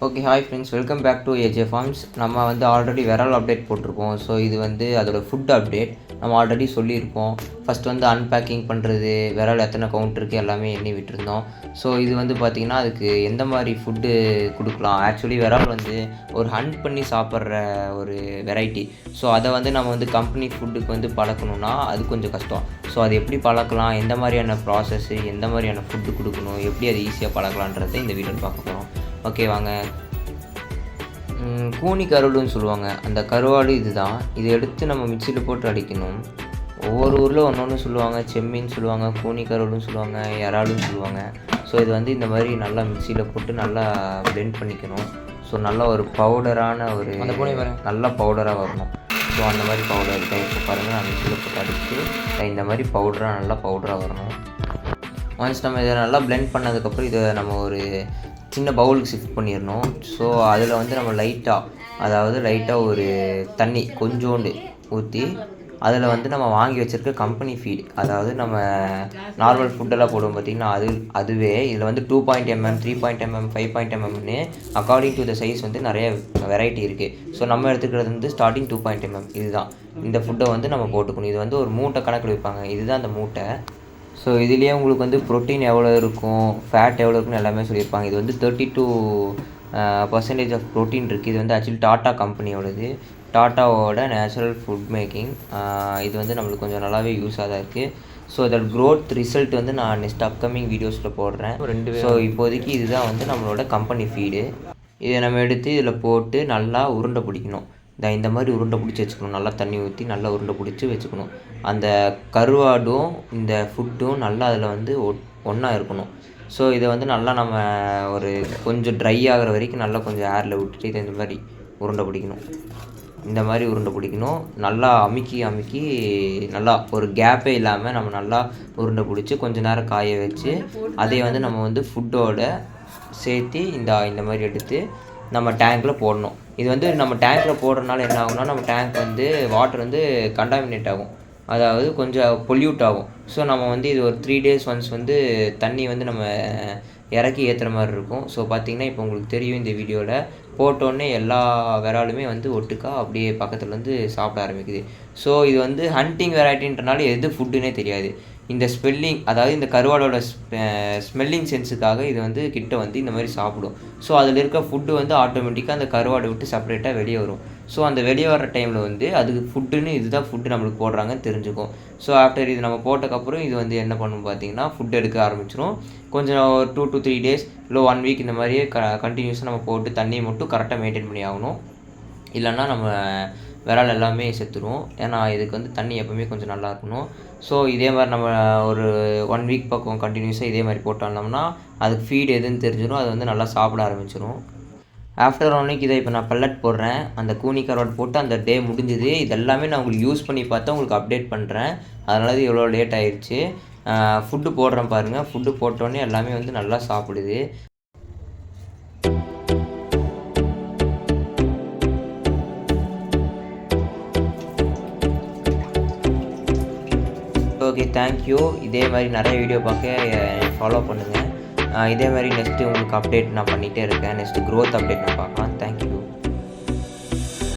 Okay hi friends, welcome back to AJ farms. நம்ம வந்து already விரல் அப்டேட் போட்டிருப்போம். ஸோ இது வந்து அதோட ஃபுட் அப்டேட் நம்ம ஆல்ரெடி சொல்லியிருப்போம். ஃபஸ்ட் வந்து அன்பேக்கிங் பண்ணுறது, விரல் எத்தனை கவுண்ட் இருக்குது எல்லாமே எண்ணி விட்டுருந்தோம். ஸோ இது வந்து பார்த்திங்கன்னா அதுக்கு எந்த மாதிரி ஃபுட்டு கொடுக்கலாம். ஆக்சுவலி விரல் வந்து ஒரு ஹண்ட் பண்ணி சாப்பிட்ற ஒரு வெரைட்டி. ஸோ அதை வந்து நம்ம வந்து கம்பெனி ஃபுட்டுக்கு வந்து பழக்கணுன்னா அது கொஞ்சம் கஷ்டம். ஸோ அது எப்படி பழக்கலாம், எந்த மாதிரியான ப்ராசஸ்ஸு, எந்த மாதிரியான ஃபுட்டு கொடுக்கணும், எப்படி அதை ஈஸியாக பழக்கலான்றதை இந்த வீடியோவில் பார்க்க போகிறோம். ஓகே வாங்க. கூனி கருவாடுன்னு சொல்லுவாங்க. அந்த கருவாடு இது தான். இதை எடுத்து நம்ம மிக்சியில் போட்டு அடிக்கணும். ஒவ்வொரு ஊரில் ஒன்று சொல்லுவாங்க. செம்மீன் சொல்லுவாங்க, கூனி கருவாடுன்னு சொல்லுவாங்க, இறாலுன்னு சொல்லுவாங்க. ஸோ இது வந்து இந்த மாதிரி நல்லா மிக்சியில் போட்டு நல்லா பிளெண்ட் பண்ணிக்கணும். ஸோ நல்லா ஒரு பவுடரான ஒரு நல்ல பவுடராக வரணும். ஸோ அந்த மாதிரி பவுடர் இருக்கேன். இப்போ பாருங்கள், நான் மிக்சியில் போட்டு அடித்து இந்த மாதிரி பவுடராக நல்லா பவுடராக வரணும். ஒன்ஸ் நம்ம இதை நல்லா பிளெண்ட் பண்ணதுக்கப்புறம் இதை நம்ம ஒரு சின்ன பவுலுக்கு ஷிஃப்ட் பண்ணிடணும். ஸோ அதில் வந்து நம்ம லைட்டாக ஒரு தண்ணி கொஞ்சோண்டு ஊற்றி அதில் வந்து நம்ம வாங்கி வச்சுருக்க கம்பெனி ஃபீட், அதாவது நம்ம நார்மல் ஃபுட்டெல்லாம் போடுவோம் பார்த்திங்கன்னா அதுவே இதில் வந்து 2.0 mm 3.0 mm 5.0 mmன்னு அக்கார்டிங் டு த சைஸ் வந்து நிறைய வெரைட்டி இருக்குது. ஸோ நம்ம எடுத்துக்கிறது வந்து ஸ்டார்டிங் 2.0 mm இதுதான். இந்த ஃபுட்டை வந்து நம்ம போட்டுக்கணும். இது வந்து ஒரு மூட்டை கணக்கில் வைப்பாங்க. இதுதான் அந்த மூட்டை. ஸோ இதுலேயே உங்களுக்கு வந்து ப்ரோட்டீன் எவ்வளோ இருக்கும், ஃபேட் எவ்வளோ இருக்குன்னு எல்லாமே சொல்லியிருப்பாங்க. இது வந்து 32% ஆஃப் ப்ரோட்டீன் இருக்குது. இது வந்து ஆக்சுவலி டாட்டா கம்பெனியோடது, டாட்டாவோட நேச்சுரல் ஃபுட் மேக்கிங். இது வந்து நம்மளுக்கு கொஞ்சம் நல்லாவே யூஸாக தான் இருக்குது. ஸோ இதோட க்ரோத் ரிசல்ட் வந்து நான் நெக்ஸ்ட் அப்கமிங் வீடியோஸில் போடுறேன். ஸோ இப்போதைக்கு இதுதான் வந்து நம்மளோட கம்பெனி ஃபீடு. இதை நம்ம எடுத்து இதில் போட்டு நல்லா உருண்டை பிடிக்கணும். இந்த மாதிரி உருண்டை பிடிச்சி வச்சுக்கணும். நல்லா தண்ணி ஊற்றி நல்லா உருண்டை பிடிச்சி வச்சுக்கணும். அந்த கருவாடும் இந்த ஃபுட்டும் நல்லா அதில் வந்து ஒன்றா இருக்கணும். ஸோ இதை வந்து நல்லா நம்ம ஒரு கொஞ்சம் ட்ரை ஆகிற வரைக்கும் நல்லா கொஞ்சம் ஏரில் விட்டுட்டு இதை இந்த மாதிரி உருண்டை பிடிக்கணும். இந்த மாதிரி உருண்டை பிடிக்கணும். நல்லா அமுக்கி நல்லா ஒரு கேப்பே இல்லாமல் நம்ம நல்லா உருண்டை பிடிச்சி கொஞ்சம் நேரம் காய வச்சு அதை வந்து நம்ம வந்து ஃபுட்டோட சேர்த்து இந்த மாதிரி எடுத்து நம்ம டேங்க்கில் போடணும். இது வந்து நம்ம டேங்க்கில் போடுறதுனால என்ன ஆகும்னா, நம்ம டேங்க் வந்து வாட்டர் வந்து கண்டாமினேட் ஆகும், அதாவது கொஞ்சம் பொல்யூட் ஆகும். ஸோ நம்ம வந்து இது ஒரு 3 days ஒன்ஸ் வந்து தண்ணி வந்து நம்ம இறக்கி ஏற்றுற மாதிரி இருக்கும். ஸோ பார்த்திங்கன்னா இப்போ உங்களுக்கு தெரியும், இந்த வீடியோவில் போட்டோன்னே எல்லா விராலுமே வந்து ஒட்டுக்கா அப்படியே பக்கத்தில் வந்து சாப்பிட ஆரம்பிக்குது. ஸோ இது வந்து ஹண்டிங் வெரைட்டின்றனால எது ஃபுட்டுன்னே தெரியாது. இந்த ஸ்மெல்லிங், அதாவது இந்த கருவாடோட ஸ்மெல்லிங் சென்ஸுக்காக இது வந்து கிட்ட வந்து இந்த மாதிரி சாப்பிடும். ஸோ அதில் இருக்க ஃபுட்டு வந்து ஆட்டோமேட்டிக்காக அந்த கருவாடை விட்டு செப்பரேட்டாக வெளியே வரும். ஸோ அந்த வெளியே வர டைமில் வந்து அதுக்கு ஃபுட்டுன்னு இதுதான் ஃபுட்டு நம்மளுக்கு போடுறாங்கன்னு தெரிஞ்சுக்கும். ஸோ ஆஃப்டர் இது நம்ம போட்டக்கப்புறம் இது வந்து என்ன பண்ணும் பார்த்திங்கன்னா, ஃபுட் எடுக்க ஆரம்பிச்சிடும். கொஞ்சம் 2 to 3 days இல்லை 1 week இந்த மாதிரியே கண்டினியூஸாக நம்ம போட்டு தண்ணியை மட்டும் கரெக்டாக மெயின்டைன் பண்ணி ஆகணும். இல்லைன்னா நம்ம விரால் எல்லாமே செத்துரும். ஏன்னா இதுக்கு வந்து தண்ணி எப்போவுமே கொஞ்சம் நல்லா இருக்கணும். ஸோ இதே மாதிரி நம்ம ஒரு 1 week பக்கம் கண்டினியூஸாக இதே மாதிரி போட்டோம்னா அதுக்கு ஃபீட் எதுன்னு தெரிஞ்சிடும். அது வந்து நல்லா சாப்பிட ஆரம்பிச்சிடும். ஆஃப்டர் 1 week இதை இப்போ நான் பல்லட் போடுறேன். அந்த கூனி கருவாடு போட்டு அந்த டே முடிஞ்சுது. இது எல்லாமே நான் உங்களுக்கு யூஸ் பண்ணி பார்த்தா உங்களுக்கு அப்டேட் பண்ணுறேன். அதனால இது எவ்வளோ லேட் ஆயிடுச்சு. ஃபுட்டு போடுறேன் பாருங்கள். ஃபுட்டு போட்டோன்னே எல்லாமே வந்து நல்லா சாப்பிடுது. Okay, thank you. இதே மாதிரி நிறைய வீடியோ பார்க்க ஃபாலோ பண்ணுங்கள். இதே மாதிரி நெக்ஸ்ட்டு உங்களுக்கு அப்டேட் நான் பண்ணிகிட்டே இருக்கேன். நெக்ஸ்ட்டு க்ரோத் அப்டேட் நான் பார்க்கலாம். தேங்க்யூ.